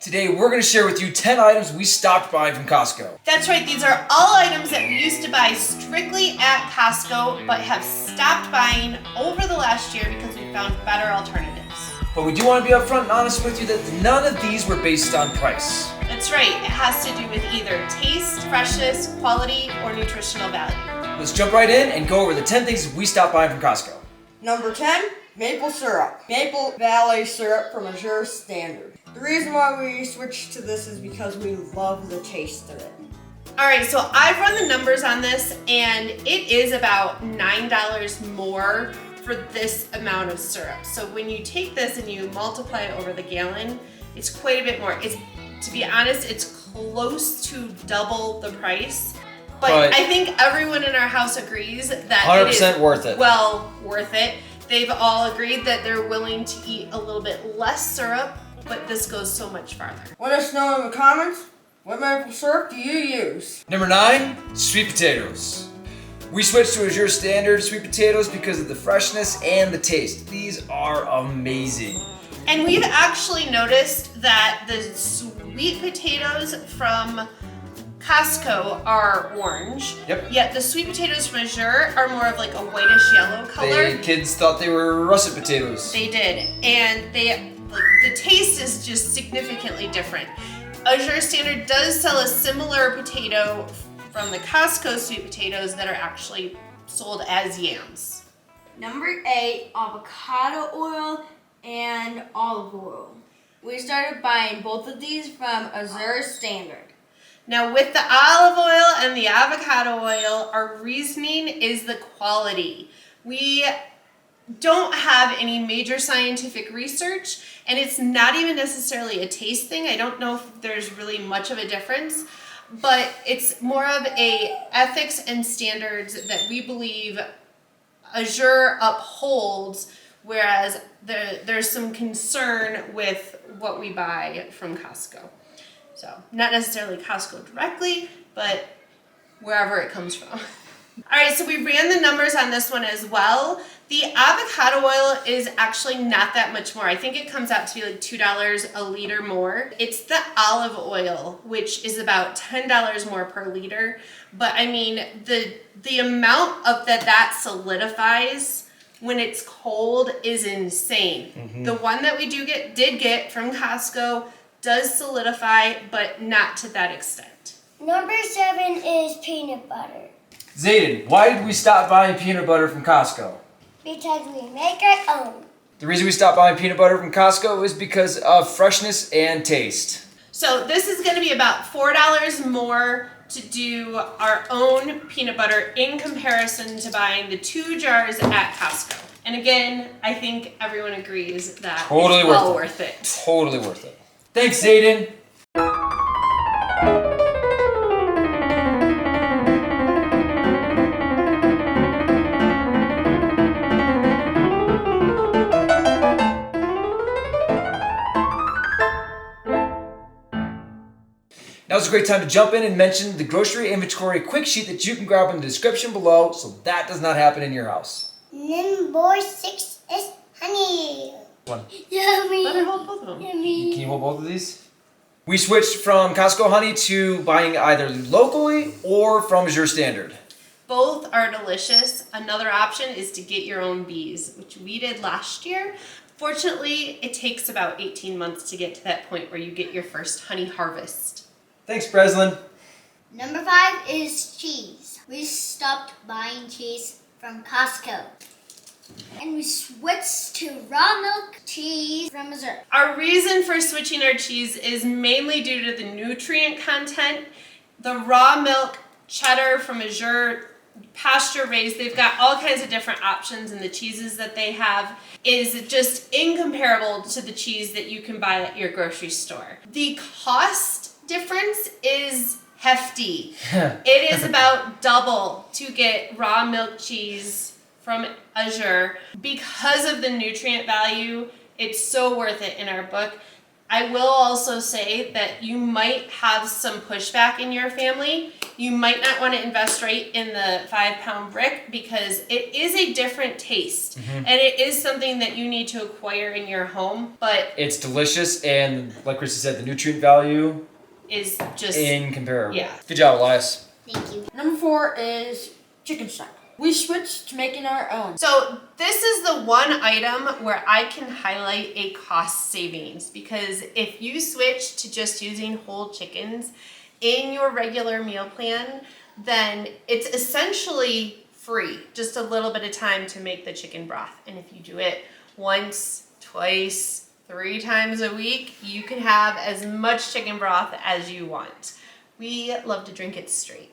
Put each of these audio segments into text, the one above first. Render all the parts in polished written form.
Today we're going to share with you 10 items we stopped buying from Costco. That's right, these are all items that we used to buy strictly at Costco, but have stopped buying over the last year because we found better alternatives. But we do want to be upfront and honest with you that none of these were based on price. That's right, it has to do with either taste, freshness, quality, or nutritional value. Let's jump right in and go over the 10 things we stopped buying from Costco. Number 10, maple syrup. Maple Valley syrup from Azure Standard. The reason why we switched to this is because we love the taste of it. All right, so I've run the numbers on this, and it is about $9 more for this amount of syrup. So when you take this and you multiply it over the gallon, it's quite a bit more. To be honest, it's close to double the price. But I think everyone in our house agrees that 100% it is worth it. Well worth it. They've all agreed that they're willing to eat a little bit less syrup, but this goes so much farther. Let us know in the comments, what maple syrup do you use? Number 9, sweet potatoes. We switched to Azure Standard sweet potatoes because of the freshness and the taste. These are amazing. And we've actually noticed that the sweet potatoes from Costco are orange. Yep. Yet the sweet potatoes from Azure are more of like a whitish yellow color. Kids thought they were russet potatoes. They did. And the taste is just significantly different. Azure Standard does sell a similar potato from the Costco sweet potatoes that are actually sold as yams. Number 8, avocado oil and olive oil. We started buying both of these from Azure Standard. Now with the olive oil and the avocado oil, our reasoning is the quality. We don't have any major scientific research, and it's not even necessarily a taste thing. I don't know if there's really much of a difference, but it's more of a ethics and standards that we believe Azure upholds, whereas there's some concern with what we buy from Costco. So not necessarily Costco directly, but wherever it comes from. All right, so we ran the numbers on this one as well. The avocado oil is actually not that much more. I think it comes out to be like $2 a liter more. It's the olive oil, which is about $10 more per liter. But I mean, the amount of that solidifies when it's cold is insane. Mm-hmm. The one that we did get from Costco does solidify, but not to that extent. Number 7 is peanut butter. Zayden, why did we stop buying peanut butter from Costco? Because we make our own. The reason we stopped buying peanut butter from Costco is because of freshness and taste. So this is going to be about $4 more to do our own peanut butter in comparison to buying the 2 jars at Costco. And again, I think everyone agrees that Totally it's well worth it. Totally worth it. Thanks, Zayden. Now is a great time to jump in and mention the grocery inventory quick sheet that you can grab in the description below so that does not happen in your house. Number 6 is honey. One. Yummy. Let her hold both of them. Yummy. Can you hold both of these? We switched from Costco honey to buying either locally or from Azure Standard. Both are delicious. Another option is to get your own bees, which we did last year. Fortunately, it takes about 18 months to get to that point where you get your first honey harvest. Thanks, Breslin. Number 5 is cheese. We stopped buying cheese from Costco. And we switched to raw milk cheese from Azure. Our reason for switching our cheese is mainly due to the nutrient content. The raw milk cheddar from Azure, pasture raised, they've got all kinds of different options, and the cheeses that they have is just incomparable to the cheese that you can buy at your grocery store. The cost difference is hefty. It is about double to get raw milk cheese from Azure. Because of the nutrient value, it's so worth it in our book. I will also say that you might have some pushback in your family You might not want to invest right in the 5-pound brick because it is a different taste. And it is something that you need to acquire in your home, but It's delicious, and like Christy said, the nutrient value is just incomparable. Yeah. Good job, Elias. Thank you. Number 4 is chicken stock. We switched to making our own. So this is the one item where I can highlight a cost savings, because if you switch to just using whole chickens in your regular meal plan, then it's essentially free, just a little bit of time to make the chicken broth. And if you do it once, twice, 3 times a week, you can have as much chicken broth as you want. We love to drink it straight.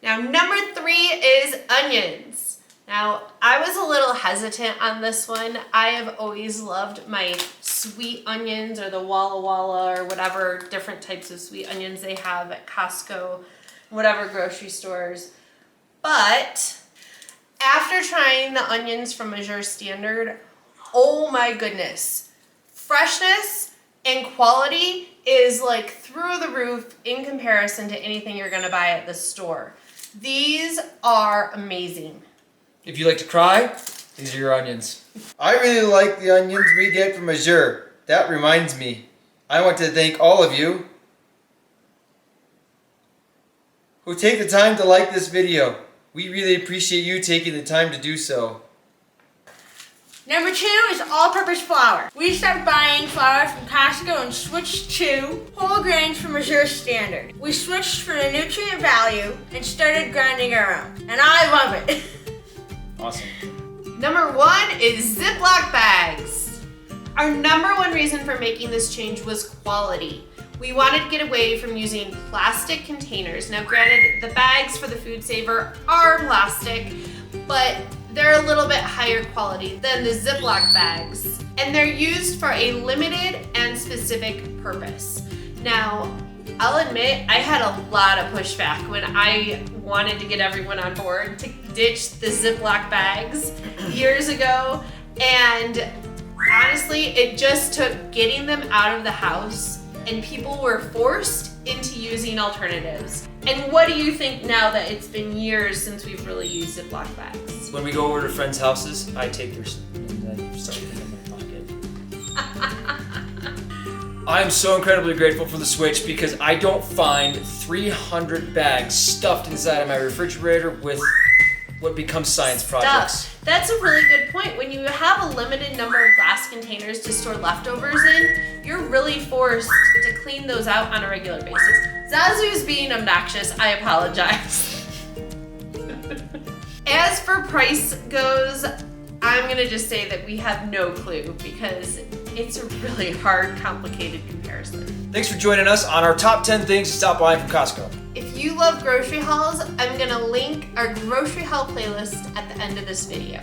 Now, number 3 is onions. Now, I was a little hesitant on this one. I have always loved my sweet onions, or the Walla Walla, or whatever different types of sweet onions they have at Costco, whatever grocery stores. But after trying the onions from Azure Standard, oh my goodness. Freshness and quality is like through the roof in comparison to anything you're gonna buy at the store. These are amazing. If you like to cry, these are your onions. I really like the onions we get from Azure. That reminds me, I want to thank all of you who take the time to like this video. We really appreciate you taking the time to do so. Number 2 is all-purpose flour. We started buying flour from Costco and switched to whole grains from Azure Standard. We switched for the nutrient value and started grinding our own. And I love it. Awesome. Number 1 is Ziploc bags. Our number 1 reason for making this change was quality. We wanted to get away from using plastic containers. Now granted, the bags for the Food Saver are plastic, but they're a little bit higher quality than the Ziploc bags, and they're used for a limited and specific purpose. Now, I'll admit I had a lot of pushback when I wanted to get everyone on board to ditch the Ziploc bags years ago, and honestly, it just took getting them out of the house, and people were forced into using alternatives. And what do you think now that it's been years since we've really used Ziploc bags? When we go over to friends' houses, I take their and I stuff them in my pocket. I'm so incredibly grateful for the switch because I don't find 300 bags stuffed inside of my refrigerator with what becomes science projects. That's a really good point. When you have a limited number of glass containers to store leftovers in, you're really forced to clean those out on a regular basis. Zazu's being obnoxious, I apologize. As for price goes, I'm gonna just say that we have no clue because it's a really hard, complicated comparison. Thanks for joining us on our top 10 things to stop buying from Costco. If you love grocery hauls, I'm gonna link our grocery haul playlist at the end of this video.